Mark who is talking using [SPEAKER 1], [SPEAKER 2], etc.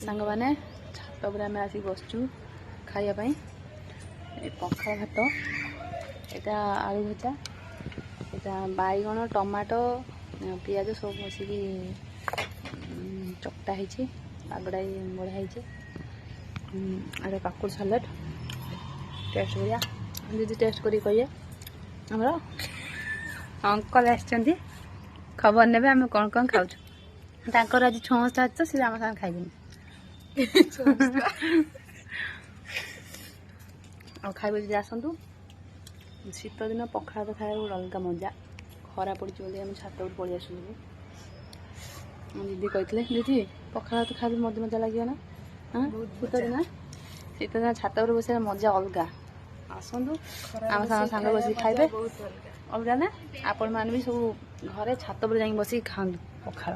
[SPEAKER 1] सांग मैंने छात पर आम आसिक बसचु खायापाई पखाल भात यहाँ आलू भजा यहाँ बैगण टमाटो पियाज सब बसिक चकटा है पागड़ा बढ़ाई अरे काकुड़ सालाड टेस्ट करिया दीदी टेस्ट करी कहिए हमर अंकल आसछन्ती खबर नेबे आम कौन कौन खाऊ तांकर आज 6 आज तो सी आम साथ खाइबेनि और खाइबे दीदी आसतु शीत दिन पखाल तो खाया गोटे अलग मजा खरा पड़ी आम छात पर पलि आसू दीदी कहते दीदी पखाल तो खाइबे मजा मजा लगे ना हाँ शीत दिन छात पर बस मजा अलग आसतु आम सांग बस खाइबे अलग ना आपण मैंने भी सब घरे छात पर जाइए बस खाऊ पखाल।